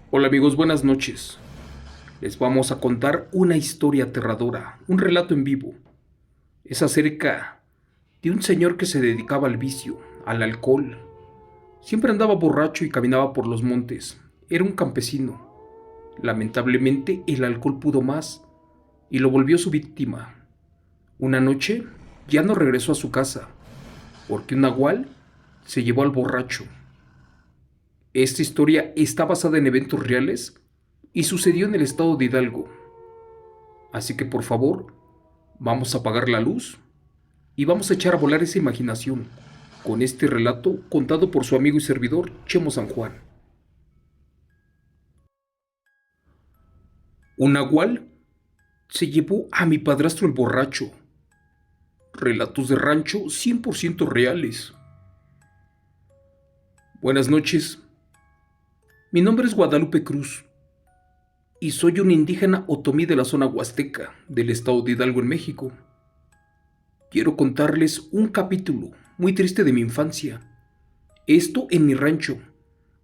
Hola amigos, buenas noches. Les vamos a contar una historia aterradora, un relato en vivo. Es acerca de un señor que se dedicaba al vicio, al alcohol. Siempre andaba borracho y caminaba por los montes. Era un campesino. Lamentablemente el alcohol pudo más y lo volvió su víctima. Una noche ya no regresó a su casa porque un nahual se llevó al borracho. Esta historia está basada en eventos reales y sucedió en el estado de Hidalgo. Así que por favor, vamos a apagar la luz y vamos a echar a volar esa imaginación con este relato contado por su amigo y servidor Chemo San Juan. Un nahual se llevó a mi padrastro el borracho. Relatos de rancho 100% reales. Buenas noches, mi nombre es Guadalupe Cruz y soy un indígena otomí de la zona huasteca del estado de Hidalgo en México. Quiero contarles un capítulo muy triste de mi infancia. Esto en mi rancho,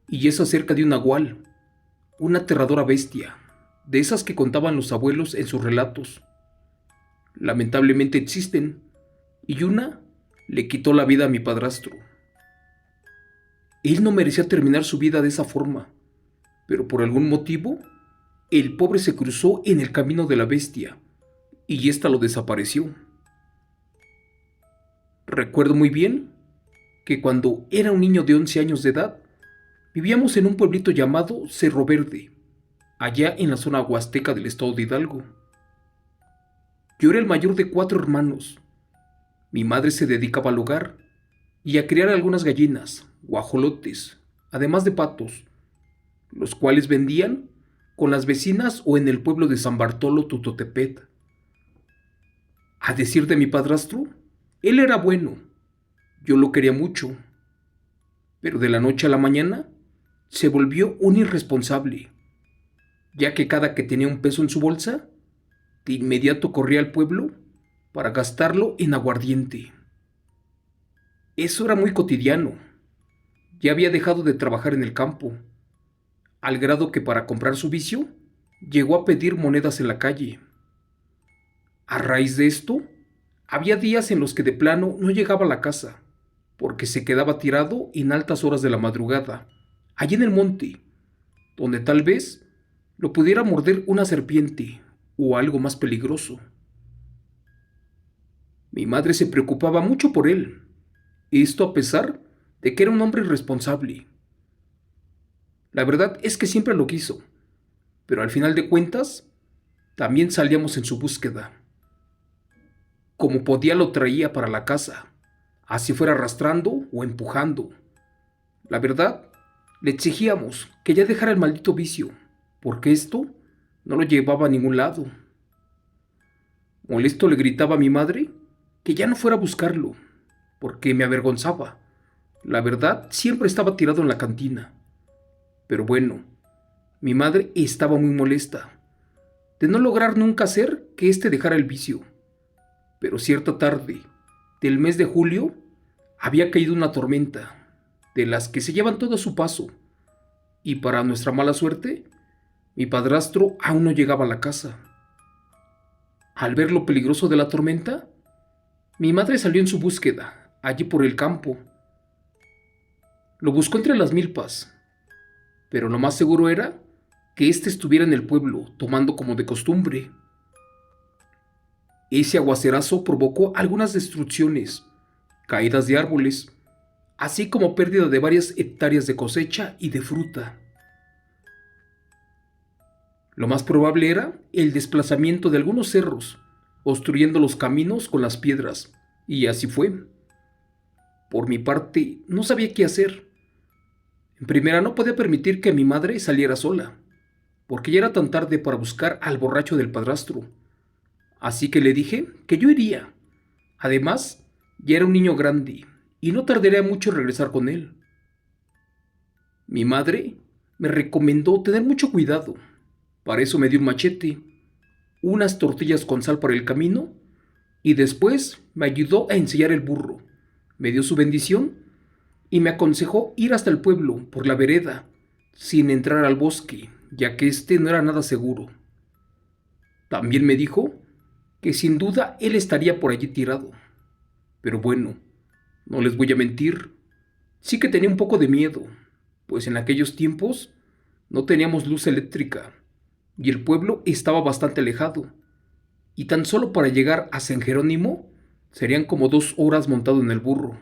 y es acerca de un nahual, una aterradora bestia, de esas que contaban los abuelos en sus relatos. Lamentablemente existen, y una le quitó la vida a mi padrastro. Él no merecía terminar su vida de esa forma, pero por algún motivo, el pobre se cruzó en el camino de la bestia, y ésta lo desapareció. Recuerdo muy bien que cuando era un niño de 11 años de edad, vivíamos en un pueblito llamado Cerro Verde, allá en la zona huasteca del estado de Hidalgo. Yo era el mayor de 4 hermanos. Mi madre se dedicaba al hogar y a criar algunas gallinas, guajolotes, además de patos, los cuales vendían con las vecinas o en el pueblo de San Bartolo Tutotepet. A decir de mi padrastro, él era bueno, yo lo quería mucho, pero de la noche a la mañana se volvió un irresponsable, ya que cada que tenía un peso en su bolsa, de inmediato corría al pueblo para gastarlo en aguardiente. Eso era muy cotidiano. Ya había dejado de trabajar en el campo, al grado que para comprar su vicio llegó a pedir monedas en la calle. A raíz de esto, había días en los que de plano no llegaba a la casa, porque se quedaba tirado en altas horas de la madrugada, allí en el monte, donde tal vez lo pudiera morder una serpiente o algo más peligroso. Mi madre se preocupaba mucho por él, esto a pesar de que era un hombre irresponsable. La verdad es que siempre lo quiso, pero al final de cuentas, también salíamos en su búsqueda. Como podía lo traía para la casa, así fuera arrastrando o empujando. La verdad, le exigíamos que ya dejara el maldito vicio, porque esto no lo llevaba a ningún lado. Molesto le gritaba a mi madre que ya no fuera a buscarlo, porque me avergonzaba. La verdad, siempre estaba tirado en la cantina. Pero bueno, mi madre estaba muy molesta de no lograr nunca hacer que éste dejara el vicio. Pero cierta tarde del mes de julio había caído una tormenta, de las que se llevan todo a su paso, y para nuestra mala suerte, mi padrastro aún no llegaba a la casa. Al ver lo peligroso de la tormenta, mi madre salió en su búsqueda, allí por el campo. Lo buscó entre las milpas, pero lo más seguro era que éste estuviera en el pueblo, tomando como de costumbre. Ese aguacerazo provocó algunas destrucciones, caídas de árboles, así como pérdida de varias hectáreas de cosecha y de fruta. Lo más probable era el desplazamiento de algunos cerros, obstruyendo los caminos con las piedras, y así fue. Por mi parte, no sabía qué hacer. En primera, no podía permitir que mi madre saliera sola, porque ya era tan tarde para buscar al borracho del padrastro. Así que le dije que yo iría. Además, ya era un niño grande y no tardaría mucho en regresar con él. Mi madre me recomendó tener mucho cuidado. Para eso me dio un machete, unas tortillas con sal para el camino y después me ayudó a ensillar el burro. Me dio su bendición y me aconsejó ir hasta el pueblo por la vereda sin entrar al bosque, ya que este no era nada seguro. También me dijo que sin duda él estaría por allí tirado. Pero bueno, no les voy a mentir, sí que tenía un poco de miedo, pues en aquellos tiempos no teníamos luz eléctrica y el pueblo estaba bastante alejado, y tan solo para llegar a San Jerónimo serían como 2 horas montado en el burro.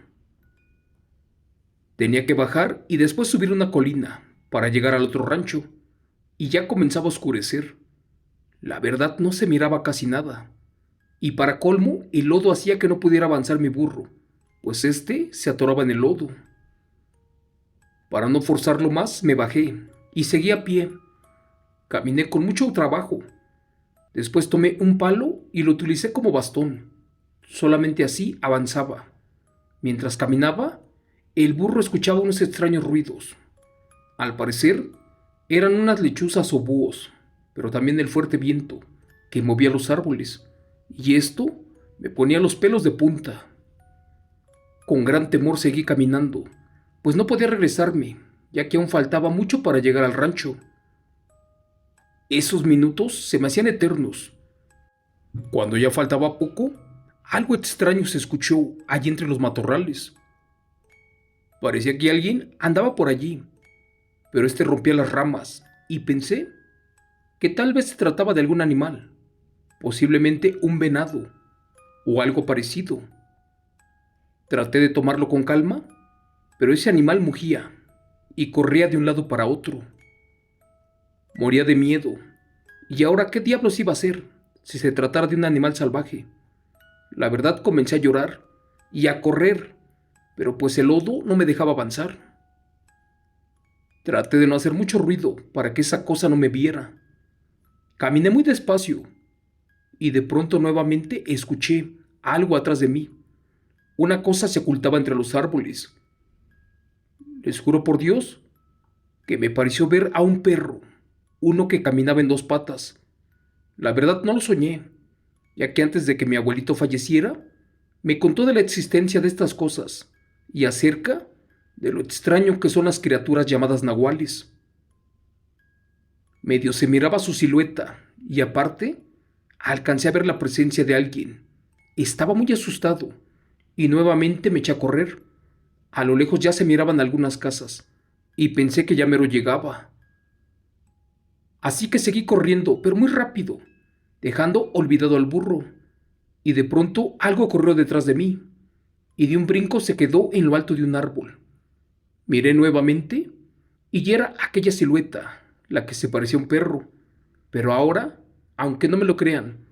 Tenía que bajar y después subir una colina para llegar al otro rancho, y ya comenzaba a oscurecer. La verdad no se miraba casi nada, y para colmo el lodo hacía que no pudiera avanzar mi burro, pues este se atoraba en el lodo. Para no forzarlo más, me bajé y seguí a pie. Caminé con mucho trabajo. Después tomé un palo y lo utilicé como bastón. Solamente así avanzaba. Mientras caminaba, el burro escuchaba unos extraños ruidos. Al parecer, eran unas lechuzas o búhos, pero también el fuerte viento que movía los árboles, y esto me ponía los pelos de punta. Con gran temor seguí caminando, pues no podía regresarme, ya que aún faltaba mucho para llegar al rancho. Esos minutos se me hacían eternos. Cuando ya faltaba poco, algo extraño se escuchó allí entre los matorrales. Parecía que alguien andaba por allí, pero este rompía las ramas, y pensé que tal vez se trataba de algún animal, posiblemente un venado o algo parecido. Traté de tomarlo con calma, pero ese animal mugía y corría de un lado para otro. Moría de miedo. ¿Y ahora qué diablos iba a hacer si se tratara de un animal salvaje? La verdad comencé a llorar y a correr, pero pues el lodo no me dejaba avanzar. Traté de no hacer mucho ruido para que esa cosa no me viera. Caminé muy despacio y de pronto nuevamente escuché algo atrás de mí. Una cosa se ocultaba entre los árboles. Les juro por Dios que me pareció ver a un perro, uno que caminaba en 2 patas. La verdad no lo soñé, ya que antes de que mi abuelito falleciera, me contó de la existencia de estas cosas y acerca de lo extraño que son las criaturas llamadas nahuales. Medio se miraba su silueta y aparte alcancé a ver la presencia de alguien. Estaba muy asustado y nuevamente me eché a correr. A lo lejos ya se miraban algunas casas y pensé que ya mero llegaba. Así que seguí corriendo, pero muy rápido, dejando olvidado al burro. Y de pronto algo corrió detrás de mí y de un brinco se quedó en lo alto de un árbol. Miré nuevamente y ya era aquella silueta, la que se parecía a un perro. Pero ahora, aunque no me lo crean,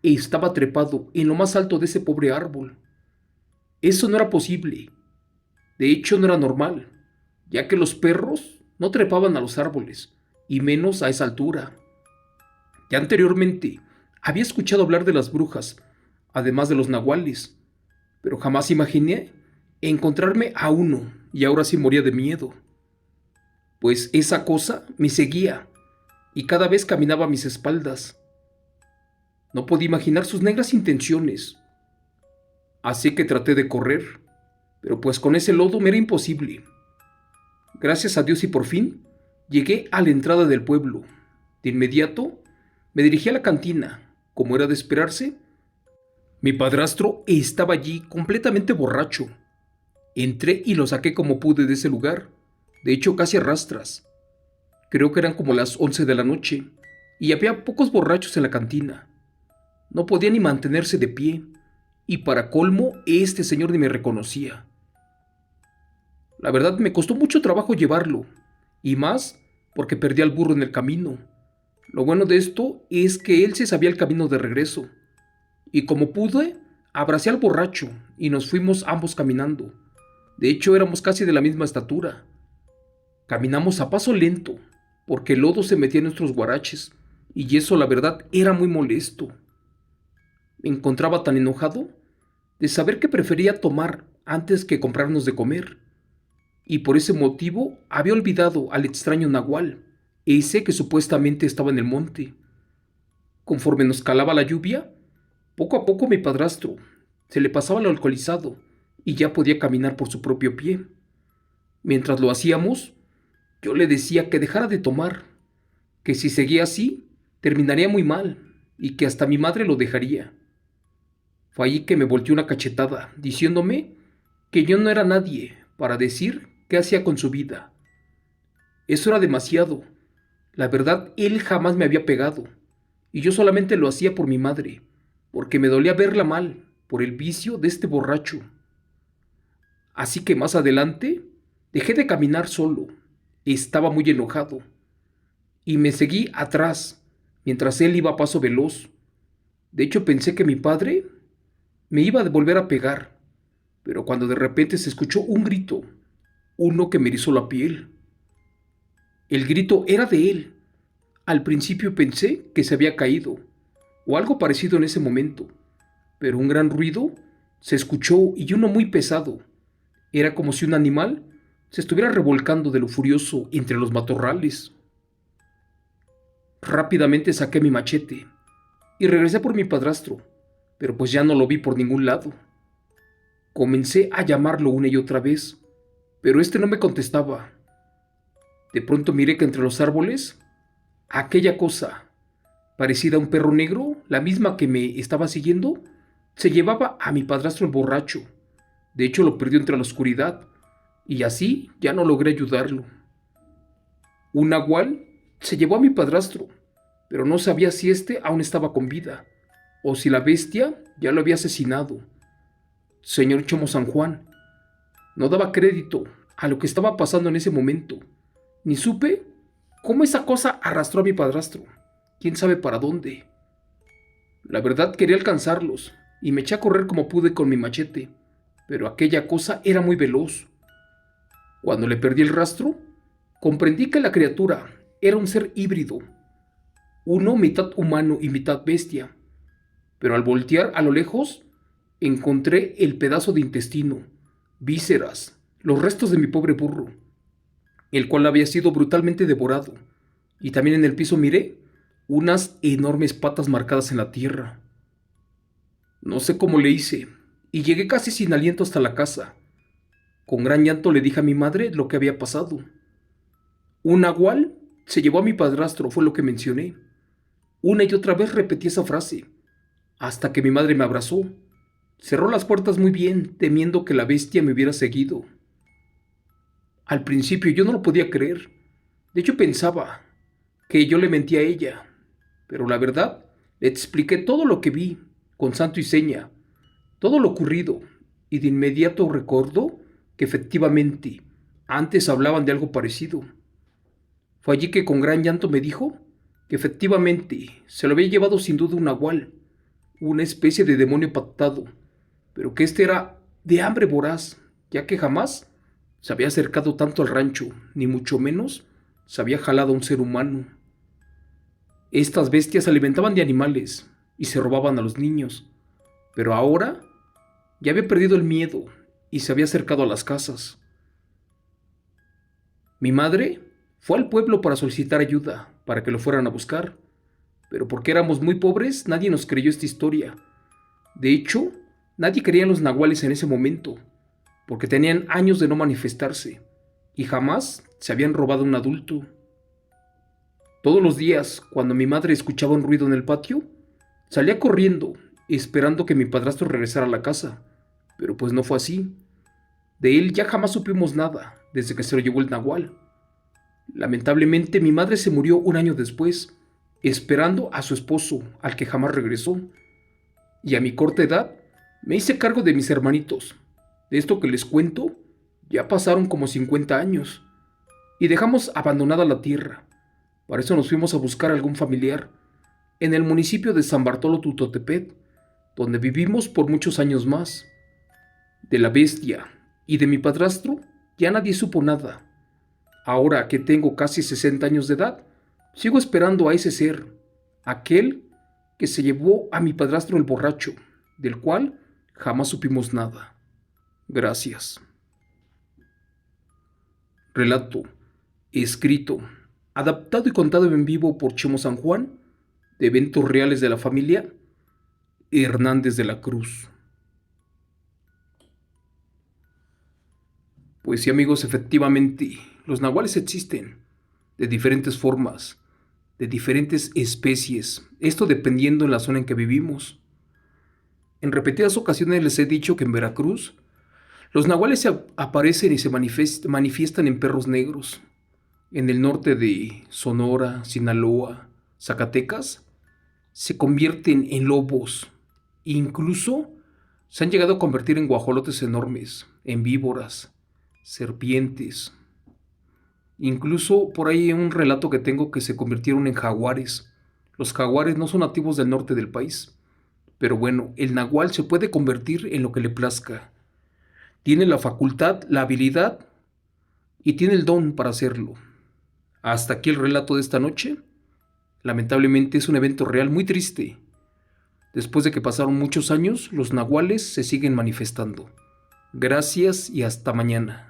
estaba trepado en lo más alto de ese pobre árbol. Eso no era posible. De hecho, no era normal, ya que los perros no trepaban a los árboles, y menos a esa altura. Ya anteriormente había escuchado hablar de las brujas, además de los nahuales, pero jamás imaginé encontrarme a uno, y ahora sí moría de miedo, pues esa cosa me seguía y cada vez caminaba a mis espaldas. No podía imaginar sus negras intenciones, así que traté de correr, pero pues con ese lodo me era imposible. Gracias a Dios y por fin llegué a la entrada del pueblo. De inmediato me dirigí a la cantina. Como era de esperarse, mi padrastro estaba allí completamente borracho. Entré y lo saqué como pude de ese lugar, de hecho casi a rastras. Creo que eran como las 11 de la noche y había pocos borrachos en la cantina. No podía ni mantenerse de pie y para colmo este señor ni me reconocía. La verdad me costó mucho trabajo llevarlo, y más porque perdí al burro en el camino. Lo bueno de esto es que él se sabía el camino de regreso, y como pude, abracé al borracho y nos fuimos ambos caminando. De hecho, éramos casi de la misma estatura. Caminamos a paso lento, porque el lodo se metía en nuestros guaraches, y eso la verdad era muy molesto. Me encontraba tan enojado de saber que prefería tomar antes que comprarnos de comer. Y por ese motivo había olvidado al extraño nahual, ese que supuestamente estaba en el monte. Conforme nos calaba la lluvia, poco a poco mi padrastro se le pasaba lo alcoholizado y ya podía caminar por su propio pie. Mientras lo hacíamos, Yo le decía que dejara de tomar, que si seguía así, terminaría muy mal y que hasta mi madre lo dejaría. Fue allí que me volteó una cachetada, diciéndome que yo no era nadie para decir qué hacía con su vida. Eso era demasiado. La verdad, él jamás me había pegado, y yo solamente lo hacía por mi madre, porque me dolía verla mal, por el vicio de este borracho. Así que más adelante, dejé de caminar solo. Estaba muy enojado, y me seguí atrás, mientras él iba a paso veloz. De hecho, pensé que mi padre me iba a volver a pegar, pero cuando de repente se escuchó un grito, uno que me erizó la piel. El grito era de él. Al principio pensé que se había caído, o algo parecido en ese momento, pero un gran ruido se escuchó y uno muy pesado. Era como si un animal se estuviera revolcando de lo furioso entre los matorrales. Rápidamente saqué mi machete y regresé por mi padrastro, pero pues ya no lo vi por ningún lado. Comencé a llamarlo una y otra vez, pero este no me contestaba. De pronto miré que entre los árboles, aquella cosa, parecida a un perro negro, la misma que me estaba siguiendo, se llevaba a mi padrastro el borracho. De hecho, lo perdió entre la oscuridad, y así ya no logré ayudarlo. Un nahual se llevó a mi padrastro, pero no sabía si éste aún estaba con vida, o si la bestia ya lo había asesinado. Señor Chomo San Juan, no daba crédito a lo que estaba pasando en ese momento, ni supe cómo esa cosa arrastró a mi padrastro. ¿Quién sabe para dónde? La verdad quería alcanzarlos, y me eché a correr como pude con mi machete, pero aquella cosa era muy veloz. Cuando le perdí el rastro, comprendí que la criatura era un ser híbrido, uno mitad humano y mitad bestia, pero al voltear a lo lejos, encontré el pedazo de intestino, vísceras, los restos de mi pobre burro, el cual había sido brutalmente devorado, y también en el piso miré unas enormes patas marcadas en la tierra. No sé cómo le hice, y llegué casi sin aliento hasta la casa. Con gran llanto le dije a mi madre lo que había pasado. Un nahual se llevó a mi padrastro, fue lo que mencioné. Una y otra vez repetí esa frase, hasta que mi madre me abrazó. Cerró las puertas muy bien, temiendo que la bestia me hubiera seguido. Al principio yo no lo podía creer. De hecho pensaba que yo le mentía a ella. Pero la verdad, le expliqué todo lo que vi, con santo y seña, todo lo ocurrido, y de inmediato recordó que efectivamente antes hablaban de algo parecido. Fue allí que con gran llanto me dijo que efectivamente se lo había llevado sin duda un nahual, una especie de demonio pactado, pero que este era de hambre voraz, ya que jamás se había acercado tanto al rancho, ni mucho menos se había jalado a un ser humano. Estas bestias se alimentaban de animales y se robaban a los niños, pero ahora ya había perdido el miedo y se había acercado a las casas. Mi madre fue al pueblo para solicitar ayuda, para que lo fueran a buscar, pero porque éramos muy pobres nadie nos creyó esta historia. De hecho, nadie creía en los nahuales en ese momento, porque tenían años de no manifestarse y jamás se habían robado a un adulto. Todos los días, cuando mi madre escuchaba un ruido en el patio, salía corriendo, esperando que mi padrastro regresara a la casa, pero pues no fue así. De él ya jamás supimos nada, desde que se lo llevó el nahual. Lamentablemente mi madre se murió un año después, esperando a su esposo, al que jamás regresó. Y a mi corta edad, me hice cargo de mis hermanitos. De esto que les cuento, ya pasaron como 50 años. Y dejamos abandonada la tierra. Para eso nos fuimos a buscar a algún familiar en el municipio de San Bartolo Tutotepet, donde vivimos por muchos años más. De la bestia y de mi padrastro ya nadie supo nada. Ahora que tengo casi 60 años de edad, sigo esperando a ese ser, aquel que se llevó a mi padrastro el borracho, del cual jamás supimos nada. Gracias. Relato, escrito, adaptado y contado en vivo por Chemo San Juan, de eventos reales de la familia Hernández de la Cruz. Pues sí, amigos, efectivamente, Los nahuales existen, de diferentes formas, de diferentes especies, esto dependiendo en la zona en que vivimos. En repetidas ocasiones les he dicho que en Veracruz, los nahuales aparecen y se manifiestan en perros negros. En el norte de Sonora, Sinaloa, Zacatecas, se convierten en lobos. Incluso se han llegado a convertir en guajolotes enormes, en víboras, serpientes. Incluso por ahí hay un relato que tengo que se convirtieron en jaguares. Los jaguares no son nativos del norte del país. Pero bueno, el nahual se puede convertir en lo que le plazca. Tiene la facultad, la habilidad y tiene el don para hacerlo. Hasta aquí el relato de esta noche. Lamentablemente es un evento real muy triste. Después de que pasaron muchos años, los nahuales se siguen manifestando. Gracias y hasta mañana.